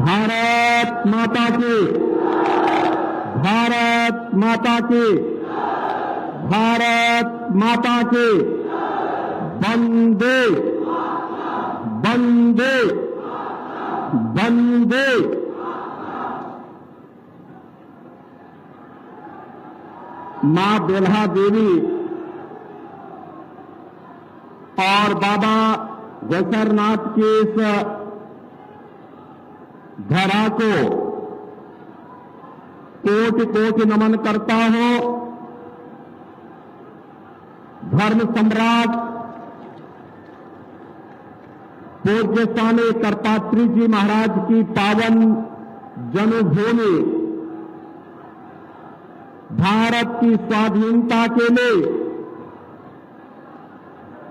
भारत माता की, भारत माता की, भारत माता की, वंदे वंदे वंदे। मां बेल्हा देवी और बाबा वैसरनाथ की इस धरा को कोटि कोटि नमन करता हूं। धर्म सम्राट पूज्य स्वामी करपात्री जी महाराज की पावन जन्मभूमि भारत की स्वाधीनता के लिए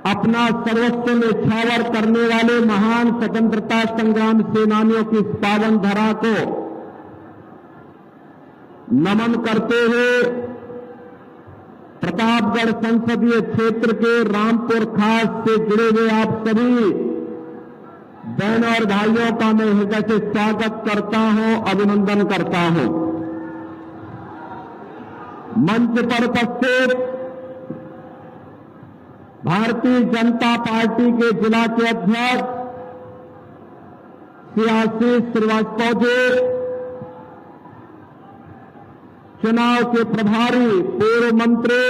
अपना सर्वस्व न्यौछावर करने वाले महान स्वतंत्रता संग्राम सेनानियों की इस पावन धरा को नमन करते हुए प्रतापगढ़ संसदीय क्षेत्र के रामपुर खास से जुड़े हुए आप सभी बहनों और भाइयों का मैं हृदय से स्वागत करता हूं, अभिनंदन करता हूं। मंच पर उपस्थित भारतीय जनता पार्टी के जिला के अध्यक्ष श्री आशीष श्रीवास्तव जी, चुनाव के प्रभारी पूर्व मंत्री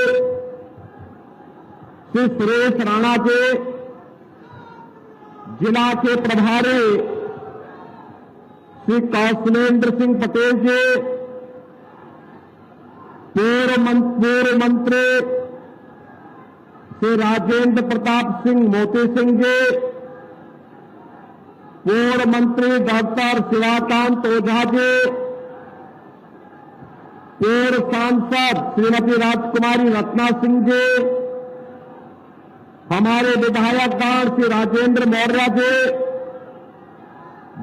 श्री सुरेश राणा जी, जिला के प्रभारी श्री कौशलेंद्र सिंह पटेल जी, पूर्व मंत्री श्री राजेंद्र प्रताप सिंह मोती सिंह जी, पूर्व मंत्री डॉक्टर शिवाकांत ओझा जी, पूर्व सांसद श्रीमती राजकुमारी रत्ना सिंह जी, हमारे विधायकगण श्री राजेंद्र मौर्य जी,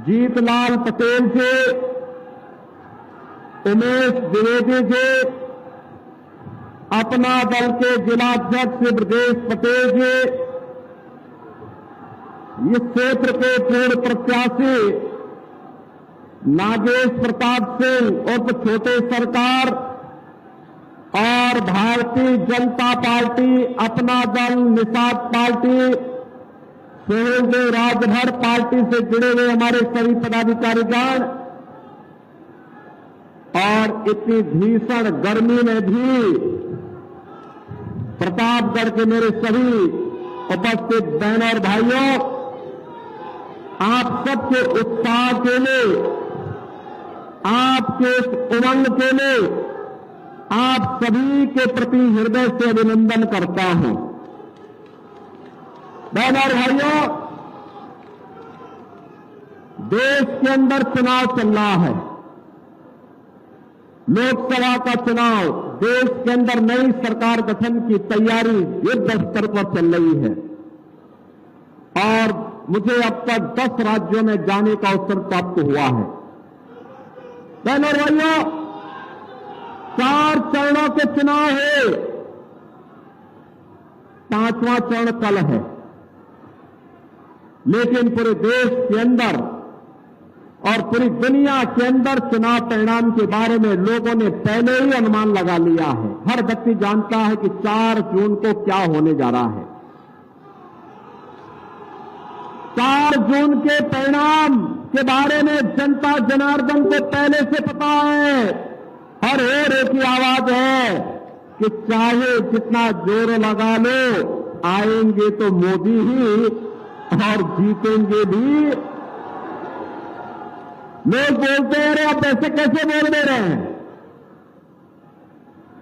जीतलाल पटेल जी, उमेश द्विवेदी जी, अपना दल के जिलाध्यक्ष श्री ब्रजेश पटेल जी, इस क्षेत्र के पूर्व प्रत्याशी नागेश प्रताप सिंह उर्फ छोटे सरकार और भारतीय जनता पार्टी, अपना दल, निषाद पार्टी, सहयोगी राजभर पार्टी से जुड़े हुए हमारे सभी पदाधिकारीगण और इतनी भीषण गर्मी में भी प्रतापगढ़ के मेरे सभी उपस्थित बहनों और भाइयों, आप सबके उत्साह के लिए, आपके उमंग के लिए आप सभी के प्रति हृदय से अभिनंदन करता हूं। बहनों और भाइयों, देश के अंदर चुनाव चल रहा है, लोकसभा का चुनाव, देश के अंदर नई सरकार गठन की तैयारी युद्ध स्तर पर चल रही है और मुझे अब तक 10 राज्यों में जाने का अवसर प्राप्त हुआ है। बहनों और भाइयों, 4 चरणों के चुनाव है, 5वां चरण कल है, लेकिन पूरे देश के अंदर और पूरी दुनिया के अंदर चुनाव परिणाम के बारे में लोगों ने पहले ही अनुमान लगा लिया है। हर व्यक्ति जानता है कि 4 जून को क्या होने जा रहा है। 4 जून के परिणाम के बारे में जनता जनार्दन को पहले से पता है और एक ही आवाज है कि चाहे जितना जोर लगा लो, आएंगे तो मोदी ही और जीतेंगे भी। लोग बोलते हैं अरे आप ऐसे कैसे बोल दे रहे हैं,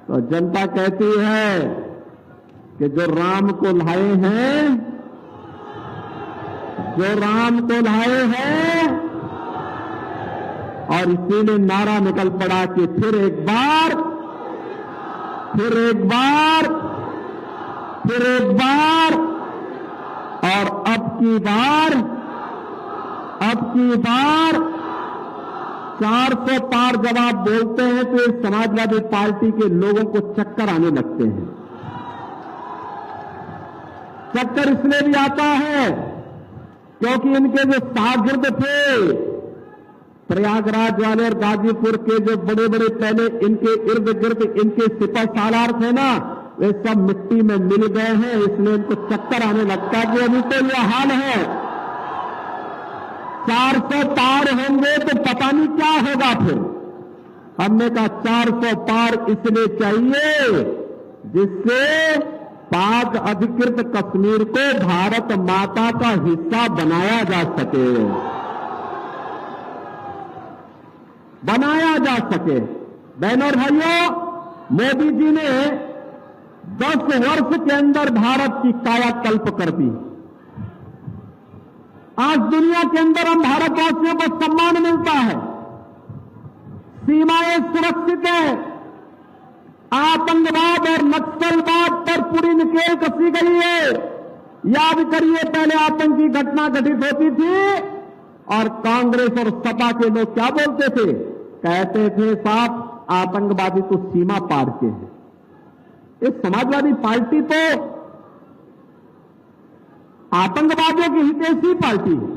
तो जनता कहती है कि जो राम को लाए हैं, जो राम को लाए हैं, और इसीलिए नारा निकल पड़ा कि फिर एक बार, फिर एक बार, फिर एक बार और अब की बार 400 पार जब आप बोलते हैं तो इस समाजवादी पार्टी के लोगों को चक्कर आने लगते हैं। चक्कर इसलिए भी आता है क्योंकि इनके जो शागिर्द थे प्रयागराज वाले और गाजीपुर के जो बड़े बड़े पहले इनके इर्द गिर्द इनके सिपह सालार थे ना, वे सब मिट्टी में मिल गए हैं, इसलिए इनको चक्कर आने लगता है कि अभी तो यह हाल है। 400 पार होंगे तो पता नहीं क्या होगा फिर। हमने कहा 400 पार इसलिए चाहिए जिससे पाक अधिकृत कश्मीर को भारत माता का हिस्सा बनाया जा सके, बनाया जा सके। बहनों और भाइयों, मोदी जी ने 10 वर्ष के अंदर भारत की कायाकल्प कर दी। आज दुनिया के अंदर हम भारतवासियों को सम्मान मिलता है, सीमाएं सुरक्षित है, आतंकवाद और नक्सलवाद पर पूरी नकेल कसी गई है। याद करिए, पहले आतंकी घटना घटित होती थी और कांग्रेस और सपा के लोग क्या बोलते थे, कहते थे साहब आतंकवादी तो सीमा पार के हैं। इस समाजवादी पार्टी तो आतंकवादियों की हितैषी पार्टी है।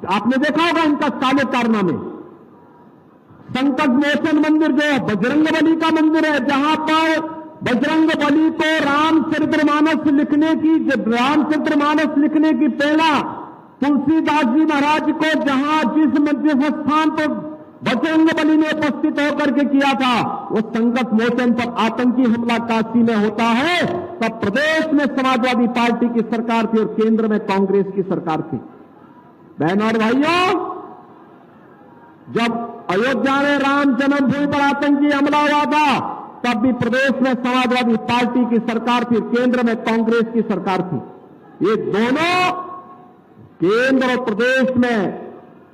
आपने देखा होगा इनका काले कारनामे। संकट मोचन मंदिर जो बजरंग बली का मंदिर है, जहां पर बजरंग बली को रामचरितमानस लिखने की प्रेरणा तुलसीदास जी महाराज को जिस स्थान पर बजरंग बली ने उपस्थित होकर के किया था, वो संकट मोचन पर आतंकी हमला काशी में होता है, तब प्रदेश में समाजवादी पार्टी की सरकार थी और केंद्र में कांग्रेस की सरकार थी। बहनों और भाइयों, जब अयोध्या में राम जन्मभूमि पर आतंकी हमला हुआ था, तब भी प्रदेश में समाजवादी पार्टी की सरकार थी, केंद्र में कांग्रेस की सरकार थी। ये दोनों, केंद्र और प्रदेश में,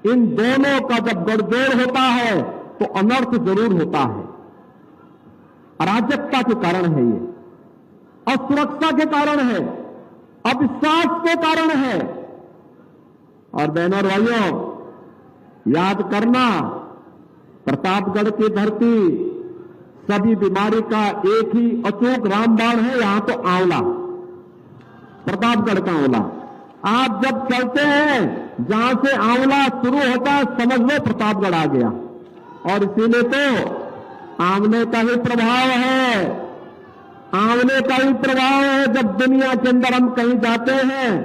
इन दोनों का जब गठजोड़ होता है तो अनर्थ जरूर होता है। अराजकता के कारण है ये, असुरक्षा के कारण है, अविश्वास के कारण है। और बहनों और भाइयों, याद करना, प्रतापगढ़ की धरती सभी बीमारी का एक ही अचूक रामबाण है, यहां तो आंवला, प्रतापगढ़ का आंवला। आप जब चलते हैं, जहां से आंवला शुरू होता है, समझ लो प्रतापगढ़ आ गया। और इसीलिए तो आंवले का ही प्रभाव है, आंवले का ही प्रभाव है। जब दुनिया के अंदर हम कहीं जाते हैं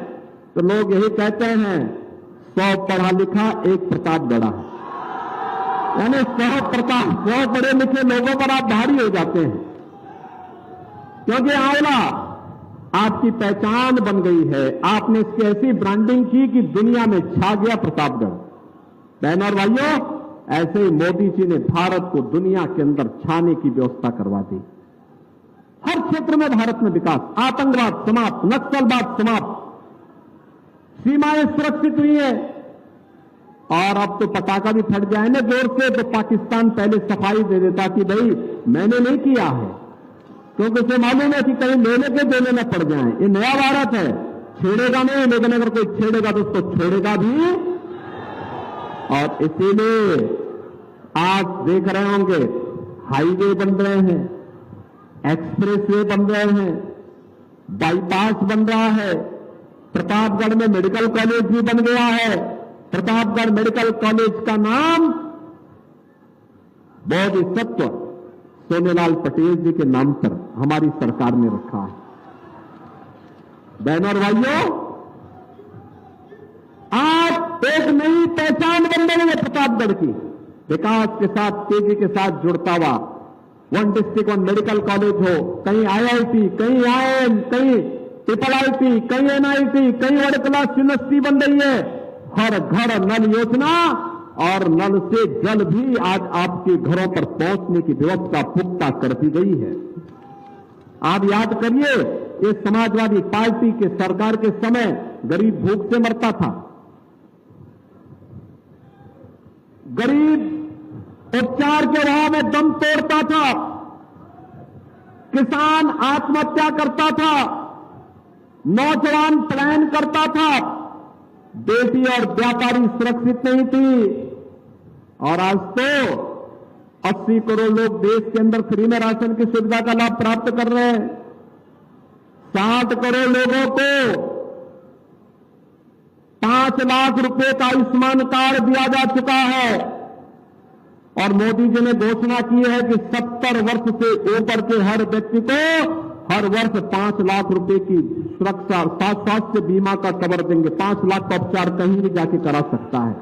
तो लोग यही कहते हैं, 100 पढ़ा लिखा एक प्रतापगढ़ा, यानी 100 पढ़े लिखे लोगों पर आप भारी हो जाते हैं, क्योंकि आंवला आपकी पहचान बन गई है। आपने इसकी ऐसी ब्रांडिंग की कि दुनिया में छा गया प्रतापगढ़। बहनों और भाइयों, ऐसे ही मोदी जी ने भारत को दुनिया के अंदर छाने की व्यवस्था करवा दी। हर क्षेत्र में भारत में विकास, आतंकवाद समाप्त, नक्सलवाद समाप्त, सीमाएं सुरक्षित हुई है। और अब तो पटाखा भी फट जाए ना जोर से, तो पाकिस्तान पहले सफाई दे देता कि भाई मैंने नहीं किया है, क्योंकि उसे मालूम है कि कहीं लेने के देने न पड़ जाए। ये नया भारत है, छेड़ेगा नहीं, लेकिन अगर कोई छेड़ेगा तो उसको छोड़ेगा भी। और इसीलिए आज देख रहे होंगे, हाईवे बन रहे हैं, एक्सप्रेसवे बन रहे हैं, बाईपास बन रहा है, प्रतापगढ़ में मेडिकल कॉलेज भी बन गया है। प्रतापगढ़ मेडिकल कॉलेज का नाम बोधिसत्व सोनेलाल पटेल जी के नाम पर हमारी सरकार ने रखा है। बहनों और भाइयों, आज एक नई पहचान बन रही है प्रतापगढ़ की, विकास के साथ, तेजी के साथ जुड़ता हुआ। 1 डिस्ट्रिक्ट 1 मेडिकल कॉलेज हो, कहीं IIT, कहीं IIM, कहीं IIIT, कहीं NIT, कहीं वर्ल्ड क्लास यूनिवर्सिटी बन रही है। हर घर नल योजना और नल से जल भी आज आपके घरों पर पहुंचने की व्यवस्था पुख्ता कर दी गई है। आप याद करिए, ये समाजवादी पार्टी के सरकार के समय गरीब भूख से मरता था, गरीब उपचार के अभाव में दम तोड़ता था, किसान आत्महत्या करता था, नौजवान पलायन करता था, बेटी और व्यापारी सुरक्षित नहीं थी। और आज तो 80 करोड़ लोग देश के अंदर फ्री में राशन की सुविधा का लाभ प्राप्त कर रहे हैं। 60 करोड़ लोगों को 5 लाख रुपए का आयुष्मान कार्ड दिया जा चुका है और मोदी जी ने घोषणा की है कि 70 वर्ष से ऊपर के हर व्यक्ति को हर वर्ष 5 लाख रुपए की सुरक्षा स्वास्थ्य बीमा का कवर देंगे। 5 लाख का उपचार कहीं भी जाके करा सकता है।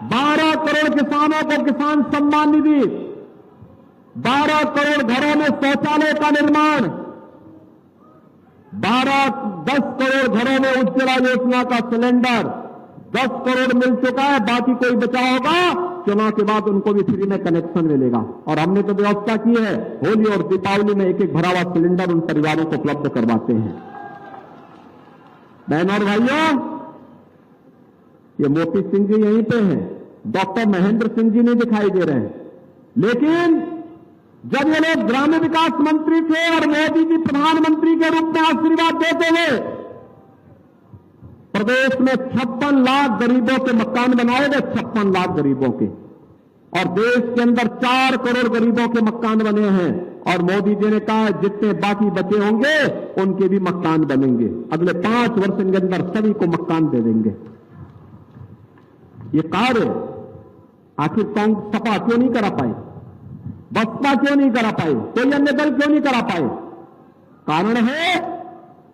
12 करोड़ किसानों को किसान सम्मान निधि, 12 करोड़ घरों में शौचालय का निर्माण, 10 करोड़ घरों में उज्ज्वला योजना का सिलेंडर, 10 करोड़ मिल चुका है। बाकी कोई बचा होगा, चुनाव के बाद उनको भी फ्री में कनेक्शन मिलेगा। और हमने तो व्यवस्था की है, होली और दीपावली में एक भरा हुआ सिलेंडर उन परिवारों को उपलब्ध करवाते हैं। बहनों और भाइयों, ये मोती सिंह जी यहीं पे हैं, डॉक्टर महेंद्र सिंह जी नहीं दिखाई दे रहे हैं। लेकिन जब ये लोग ग्रामीण विकास मंत्री थे और मोदी जी प्रधानमंत्री के रूप में आशीर्वाद देते हुए प्रदेश में 56 लाख गरीबों के मकान बनाए गए, 56 लाख गरीबों के, और देश के अंदर 4 करोड़ गरीबों के मकान बने हैं। और मोदी जी ने कहा जितने बाकी बचे होंगे उनके भी मकान बनेंगे, अगले 5 वर्ष के अंदर सभी को मकान दे देंगे। ये कार्य आखिर सपा क्यों नहीं करा पाई, बसपा क्यों नहीं करा पाई, कोई अन्य दल क्यों नहीं करा पाए? कारण है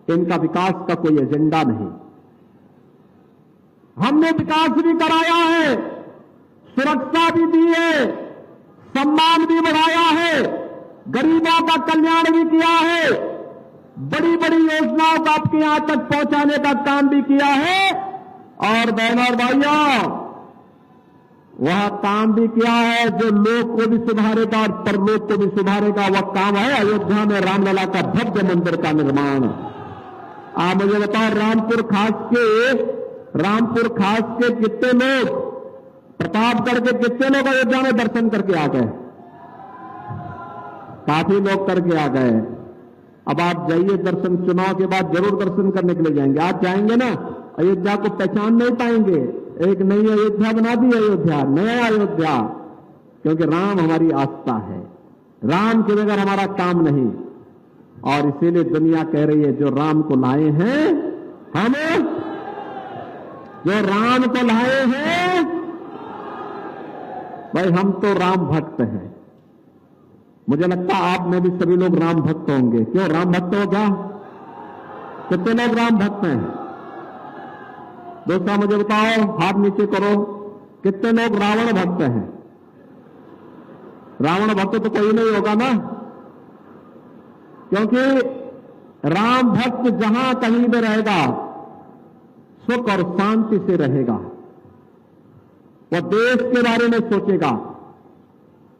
इनका विकास का कोई एजेंडा नहीं। हमने विकास भी कराया है, सुरक्षा भी दी है, सम्मान भी बढ़ाया है, गरीबों का कल्याण भी किया है, बड़ी बड़ी योजनाओं को आपके यहां तक पहुंचाने का काम भी किया है। और बहनों और भाइयों, वह काम भी किया है जो लोक को भी सुधारेगा और परलोक को भी सुधारेगा। वह काम है अयोध्या में रामलला का भव्य मंदिर का निर्माण। आप मुझे बताओ, रामपुर खास के कितने लोग, प्रतापगढ़ के कितने लोग अयोध्या में दर्शन करके आ गए? काफी लोग करके आ गए। अब आप जाइए दर्शन, चुनाव के बाद जरूर दर्शन करने के लिए जाएंगे। आप जाएंगे ना, अयोध्या को पहचान नहीं पाएंगे। एक नई अयोध्या बना दी, अयोध्या, नया अयोध्या, क्योंकि राम हमारी आस्था है, राम के बगैर हमारा काम नहीं। और इसीलिए दुनिया कह रही है जो राम को लाए हैं, हम जो राम को लाए हैं, भाई हम तो राम भक्त हैं। मुझे लगता है आप में भी सभी लोग राम भक्त होंगे। क्यों राम भक्त हो? क्या कितने लोग राम भक्त हैं? दोस्तों मुझे बताओ, हाथ नीचे करो, कितने लोग रावण भक्त हैं? रावण भक्त तो कोई नहीं होगा ना, क्योंकि राम भक्त जहां कहीं भी रहेगा सुख और शांति से रहेगा। वह देश के बारे में सोचेगा,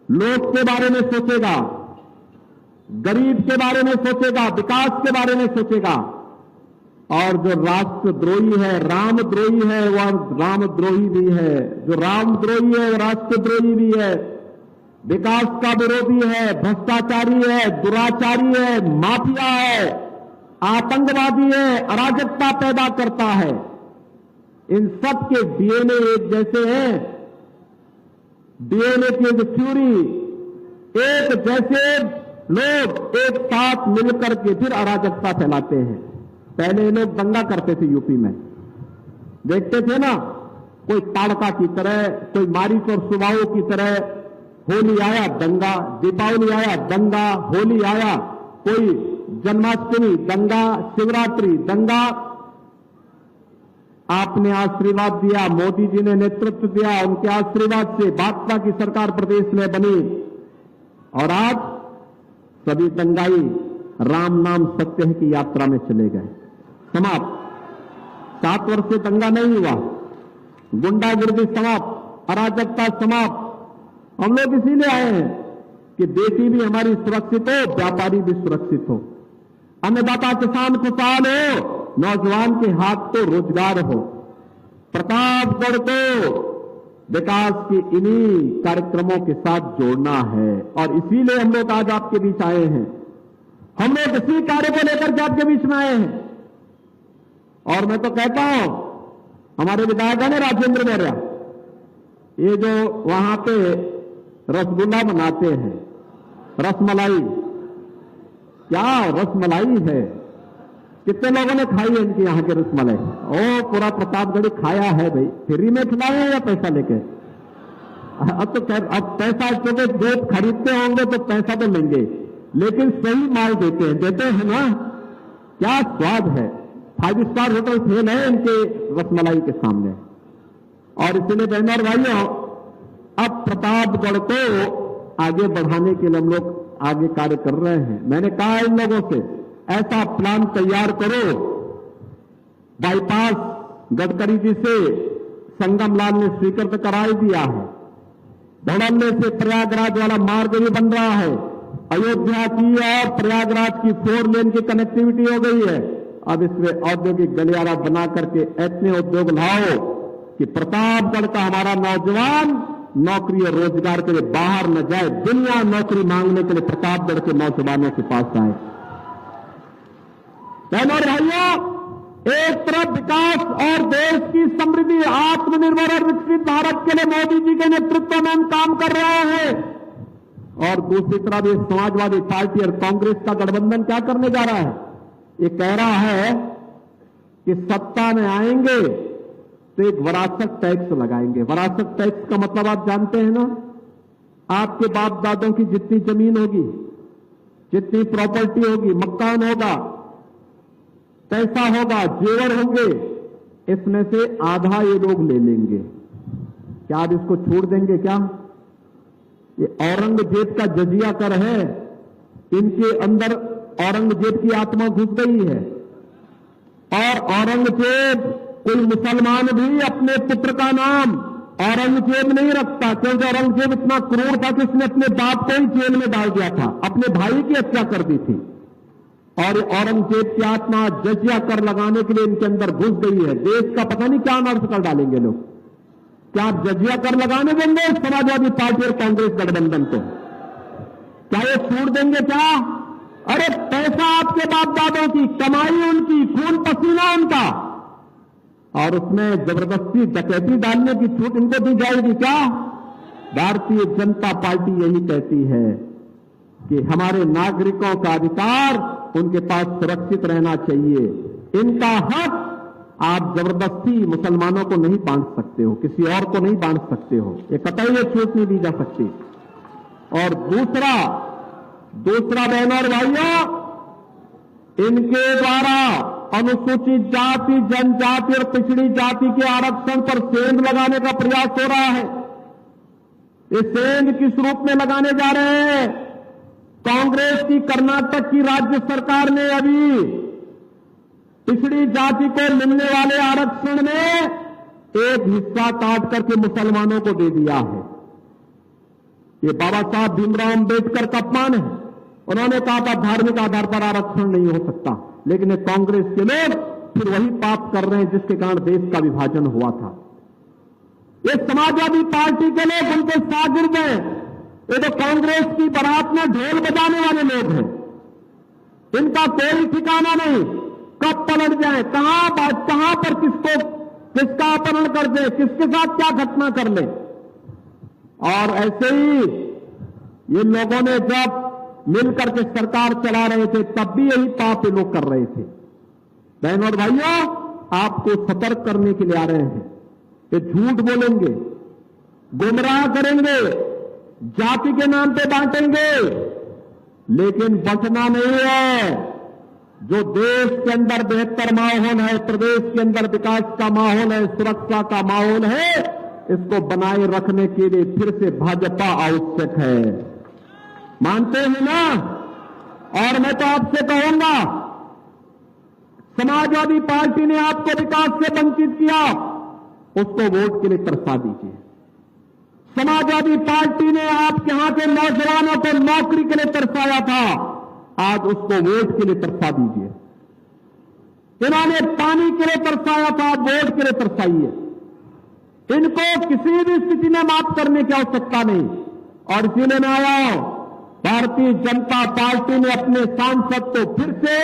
लोक के बारे में सोचेगा, गरीब के बारे में सोचेगा, विकास के बारे में सोचेगा। और जो राष्ट्रद्रोही है, रामद्रोही है, वह रामद्रोही भी है। जो रामद्रोही है, वह राष्ट्रद्रोही भी है, विकास का विरोधी है, भ्रष्टाचारी है, दुराचारी है, माफिया है, आतंकवादी है, अराजकता पैदा करता है। इन सब के डीएनए एक जैसे हैं, डीएनए की जो थ्योरी, एक जैसे लोग एक साथ मिलकर के फिर अराजकता फैलाते हैं। पहले ये लोग दंगा करते थे यूपी में, देखते थे ना, कोई ताड़का की तरह, कोई मारीच और सुबाओ की तरह। होली आया दंगा, दीपावली आया दंगा, होली आया, कोई जन्माष्टमी दंगा, शिवरात्रि दंगा। आपने आशीर्वाद दिया, मोदी जी ने नेतृत्व दिया, उनके आशीर्वाद से भाजपा की सरकार प्रदेश में बनी और आज सभी दंगाई राम नाम सत्य है की यात्रा में चले गए। समाप्त। 7 वर्ष से दंगा नहीं हुआ, गुंडागिर्दी समाप्त, अराजकता समाप्त। हम लोग इसीलिए आए हैं कि बेटी भी हमारी सुरक्षित हो, व्यापारी भी सुरक्षित हो, अन्नदाता किसान खुशहाल हो, नौजवान के हाथ तो रोजगार हो। प्रतापगढ़ को विकास के इन्हीं कार्यक्रमों के साथ जोड़ना है और इसीलिए हम लोग आज आपके बीच आए हैं। हम लोग इसी कार्य को लेकर के आपके बीच में आए हैं। और मैं तो कहता हूं, हमारे विधायक है राजेंद्र मौर्य, ये जो वहां पे रसगुल्ला बनाते हैं, रसमलाई, क्या रसमलाई है, कितने लोगों ने खाई है इनकी यहां के रसमलाई? ओ पूरा प्रतापगढ़ी खाया है भाई। फ्री में खिलाए या पैसा लेके? अब पैसा क्योंकि दूध खरीदते होंगे तो पैसा तो लेंगे, लेकिन सही माल देते हैं ना। क्या स्वाद है, 5 स्टार होटल फेल है इनके रसमलाई के सामने। और इसलिए बहनों और भाइयों, अब प्रतापगढ़ को आगे बढ़ाने के लिए हम लोग आगे कार्य कर रहे हैं। मैंने कहा इन लोगों से ऐसा प्लान तैयार करो, बाईपास गडकरी जी से संगम लाल ने स्वीकृत करा ही दिया है, धड़ल्ले से प्रयागराज वाला मार्ग भी बन रहा है, अयोध्या की और प्रयागराज की 4 लेन की कनेक्टिविटी हो गई है। अब इसमें औद्योगिक गलियारा बना करके ऐसे उद्योग लाओ कि प्रतापगढ़ का हमारा नौजवान नौकरी और रोजगार के लिए बाहर न जाए, दुनिया नौकरी मांगने के लिए प्रतापगढ़ के नौजवानों के पास आए। बहनों और भाइयों, एक तरफ विकास और देश की समृद्धि, आत्मनिर्भर और विकसित भारत के लिए मोदी जी के नेतृत्व में हम काम कर रहे हैं, और दूसरी तरफ ये समाजवादी पार्टी और कांग्रेस का गठबंधन क्या करने जा रहा है? ये कह रहा है कि सत्ता में आएंगे तो एक विरासत टैक्स लगाएंगे। विरासत टैक्स का मतलब आप जानते हैं ना? आपके बाप दादों की जितनी जमीन होगी, जितनी प्रॉपर्टी होगी, मकान होगा, पैसा होगा, जेवर होंगे, इसमें से आधा ये लोग ले लेंगे। क्या आप इसको छोड़ देंगे क्या? ये औरंगजेब का जजिया कर है, इनके अंदर औरंगजेब की आत्मा घुस गई है। और औरंगजेब, कोई मुसलमान भी अपने पुत्र का नाम औरंगजेब नहीं रखता, क्योंकि औरंगजेब इतना क्रूर था कि उसने अपने बाप को ही जेल में डाल दिया था, अपने भाई की हत्या कर दी थी। और औरंगजेब की आत्मा जजिया कर लगाने के लिए इनके अंदर घुस गई है। देश का पता नहीं क्या नष्ट कर डालेंगे लोग। क्या आप जजिया कर लगाने देंगे समाजवादी पार्टी और कांग्रेस गठबंधन को? क्या ये छूट देंगे क्या? अरे पैसा आपके बाप दादों की कमाई, उनकी खून पसीना उनका, और उसमें जबरदस्ती डकैती डालने की छूट इनको दी जाएगी क्या? भारतीय जनता पार्टी यही कहती है कि हमारे नागरिकों का अधिकार उनके पास सुरक्षित रहना चाहिए। इनका हक आप जबरदस्ती मुसलमानों को नहीं बांट सकते हो, किसी और को नहीं बांट सकते हो, ये कतई ये छूट नहीं दी जा सकती। और दूसरा बहनों और भाइयों, इनके द्वारा अनुसूचित जाति, जनजाति और पिछड़ी जाति के आरक्षण पर सेंध लगाने का प्रयास हो रहा है। ये सेंध किस रूप में लगाने जा रहे हैं? कांग्रेस की कर्नाटक की राज्य सरकार ने अभी पिछड़ी जाति को मिलने वाले आरक्षण में एक हिस्सा काट करके मुसलमानों को दे दिया है। ये बाबा साहब भीमराव अंबेडकर का अपमान है। उन्होंने कहा था धार्मिक आधार पर आरक्षण नहीं हो सकता, लेकिन कांग्रेस के लोग फिर वही पाप कर रहे हैं जिसके कारण देश का विभाजन हुआ था। ये समाजवादी पार्टी के लोग उनके शागिर्द हैं। ये तो कांग्रेस की बारात में ढोल बजाने वाले लोग हैं। इनका कोई ठिकाना नहीं, कब पलट जाए, कहां पर किसका अपहरण कर दे, किसके साथ क्या घटना कर ले। और ऐसे ही ये लोगों ने जब मिलकर के सरकार चला रहे थे तब भी यही पाप ये लोग कर रहे थे। बहनों और भाइयों, आपको सतर्क करने के लिए आ रहे हैं। ये झूठ बोलेंगे, गुमराह करेंगे, जाति के नाम पे बांटेंगे, लेकिन बचना नहीं है। जो देश के अंदर बेहतर माहौल है, प्रदेश के अंदर विकास का माहौल है, सुरक्षा का माहौल है, इसको बनाए रखने के लिए फिर से भाजपा आवश्यक है। मानते हैं ना? और मैं तो आपसे कहूंगा, समाजवादी पार्टी ने आपको विकास से वंचित किया, उसको वोट के लिए तरसा दीजिए। समाजवादी पार्टी ने आपके यहां के नौजवानों को नौकरी के लिए तरसाया था, आज उसको वोट के लिए तरसा दीजिए। इन्होंने पानी के लिए तरसाया था, वोट के लिए तरसाइए। इनको किसी भी स्थिति में माफ करने की आवश्यकता नहीं। और इसीलिए मैं आया हूं, भारतीय जनता पार्टी ने अपने सांसद को फिर से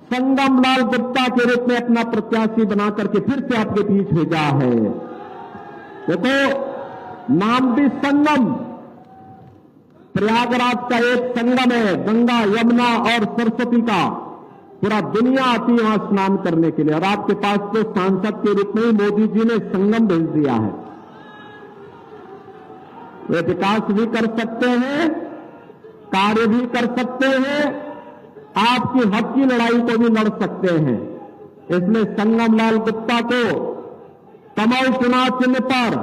संगम लाल गुप्ता के रूप में अपना प्रत्याशी बनाकर के फिर से आपके बीच भेजा है। देखो, नाम भी संगम, प्रयागराज का एक संगम है, गंगा, यमुना और सरस्वती का। पूरा दुनिया आती है वहां स्नान करने के लिए, और आपके पास तो सांसद के रूप में ही मोदी जी ने संगम भेज दिया है। वे विकास भी कर सकते हैं, कार्य भी कर सकते हैं, आपकी हक की लड़ाई को भी लड़ सकते हैं। इसलिए संगमलाल गुप्ता को कमल चुनाव चिन्ह पर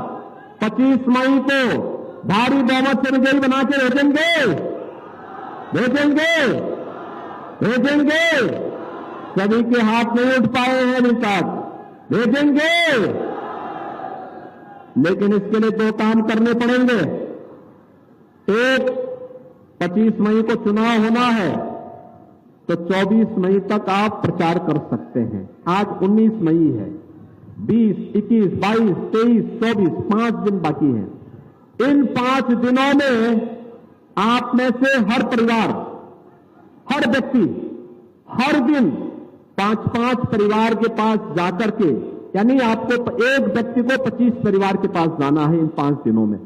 25 मई को भारी बहुमत से विजयी बना के भेजेंगे। सभी के हाथ नहीं उठ पाए हैं अभी तक, भेजेंगे। लेकिन इसके लिए 2 काम करने पड़ेंगे। एक, 25 मई को चुनाव होना है तो 24 मई तक आप प्रचार कर सकते हैं। आज 19 मई है, 20, 21, 22, 23, 24, 5 दिन बाकी हैं। इन 5 दिनों में आप में से हर परिवार, हर व्यक्ति हर दिन 5-5 परिवार के पास जाकर के, यानी आपको एक व्यक्ति को 25 परिवार के पास जाना है इन 5 दिनों में।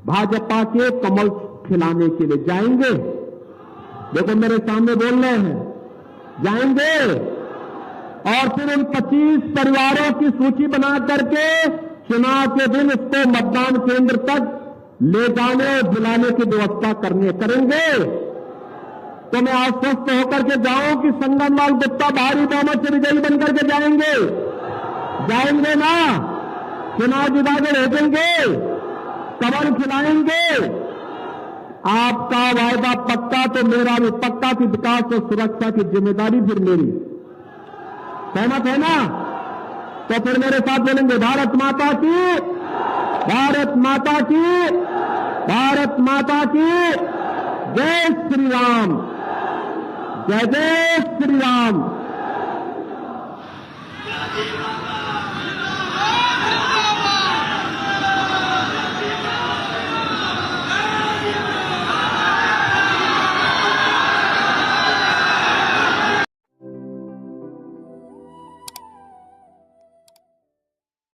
भाजपा के कमल खिलाने के लिए जाएंगे। देखो मेरे सामने बोल रहे हैं, जाएंगे। और फिर उन 25 परिवारों की सूची बना करके चुनाव के दिन उसको मतदान केंद्र तक ले जाने और बुलाने की व्यवस्था करेंगे। तो मैं आश्वस्त होकर के जाऊं कि संगमलाल गुप्ता भारी बहुमत से विजयी बनकर के जाएंगे ना? चुनाव विभाग भेजेंगे, कमल खिलाएंगे। आपका वायदा पक्का तो मेरा भी पक्का कि विकास और सुरक्षा की जिम्मेदारी फिर मेरी। सहमत है ना? तो फिर मेरे साथ बोलेंगे, भारत माता की, भारत माता की, भारत माता की जय श्री राम, जय जय श्री राम।